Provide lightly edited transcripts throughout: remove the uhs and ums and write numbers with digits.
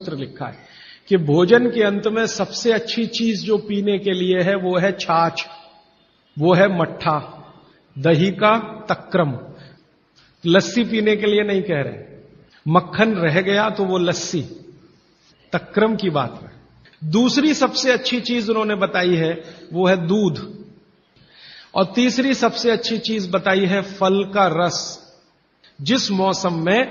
सूत्र लिखा है कि भोजन के अंत में सबसे अच्छी चीज जो पीने के लिए है वो है छाछ, वो है मट्ठा, दही का तक्रम। लस्सी पीने के लिए नहीं कह रहे, मक्खन रह गया तो वो लस्सी, तक्रम की बात है। दूसरी सबसे अच्छी चीज उन्होंने बताई है वो है दूध, और तीसरी सबसे अच्छी चीज बताई है फल का रस। जिस मौसम में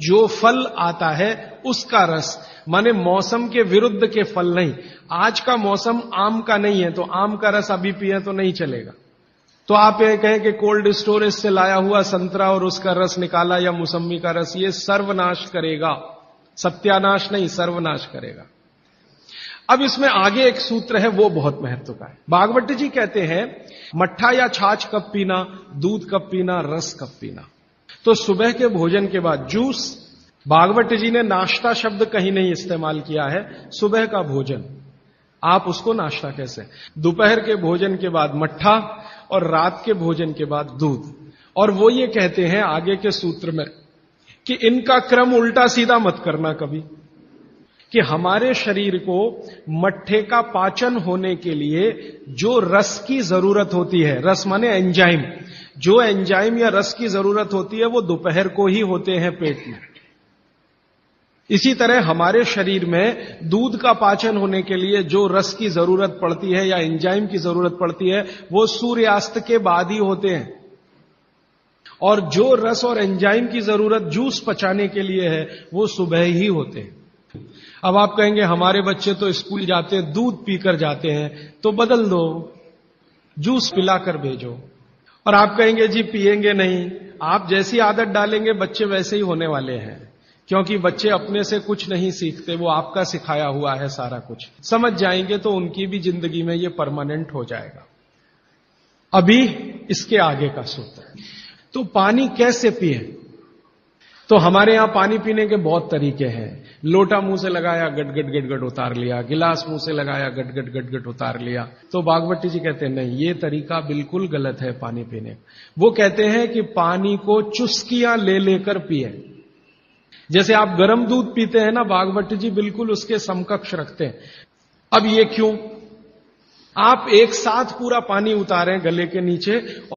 जो फल आता है उसका रस, माने मौसम के विरुद्ध के फल नहीं। आज का मौसम आम का नहीं है तो आम का रस अभी पिए तो नहीं चलेगा। तो आप ये कहें कि कोल्ड स्टोरेज से लाया हुआ संतरा और उसका रस निकाला या मौसम्मी का रस, ये सर्वनाश करेगा, सत्यानाश नहीं, सर्वनाश करेगा। अब इसमें आगे एक सूत्र है वो बहुत महत्व का है। भागवत जी कहते हैं मट्ठा या छाछ कब पीना, दूध कब पीना, रस कब पीना। तो सुबह के भोजन के बाद जूस, भागवत जी ने नाश्ता शब्द कहीं नहीं इस्तेमाल किया है। सुबह का भोजन आप उसको नाश्ता कैसे, दोपहर के भोजन के बाद मट्ठा और रात के भोजन के बाद दूध। और वो ये कहते हैं आगे के सूत्र में कि इनका क्रम उल्टा सीधा मत करना कभी, कि हमारे शरीर को मट्ठे का पाचन होने के लिए जो रस की जरूरत होती है, रस माने एंजाइम, जो एंजाइम या रस की जरूरत होती है वो दोपहर को ही होते हैं पेट में। इसी तरह हमारे शरीर में दूध का पाचन होने के लिए जो रस की जरूरत पड़ती है या एंजाइम की जरूरत पड़ती है वो सूर्यास्त के बाद ही होते हैं, और जो रस और एंजाइम की जरूरत जूस पचाने के लिए है वो सुबह ही होते हैं। अब आप कहेंगे हमारे बच्चे तो स्कूल जाते हैं दूध पीकर जाते हैं, तो बदल दो, जूस पिलाकर भेजो। और आप कहेंगे जी पिएंगे नहीं, आप जैसी आदत डालेंगे बच्चे वैसे ही होने वाले हैं, क्योंकि बच्चे अपने से कुछ नहीं सीखते, वो आपका सिखाया हुआ है सारा कुछ। समझ जाएंगे तो उनकी भी जिंदगी में ये परमानेंट हो जाएगा। अभी इसके आगे का सूत्र, तो पानी कैसे पिए। तो हमारे यहां पानी पीने के बहुत तरीके हैं। लोटा मुंह से लगाया, गट गट गट गट उतार लिया, गिलास मुंह से लगाया, गट गट गट गट उतार लिया। तो भागवत जी कहते हैं नहीं, ये तरीका बिल्कुल गलत है पानी पीने। वो कहते हैं कि पानी को चुस्कियां ले लेकर पिए। जैसे आप गर्म दूध पीते हैं ना, भागवत जी बिल्कुल उसके समकक्ष रखते हैं। अब ये क्यों, आप एक साथ पूरा पानी उतारें गले के नीचे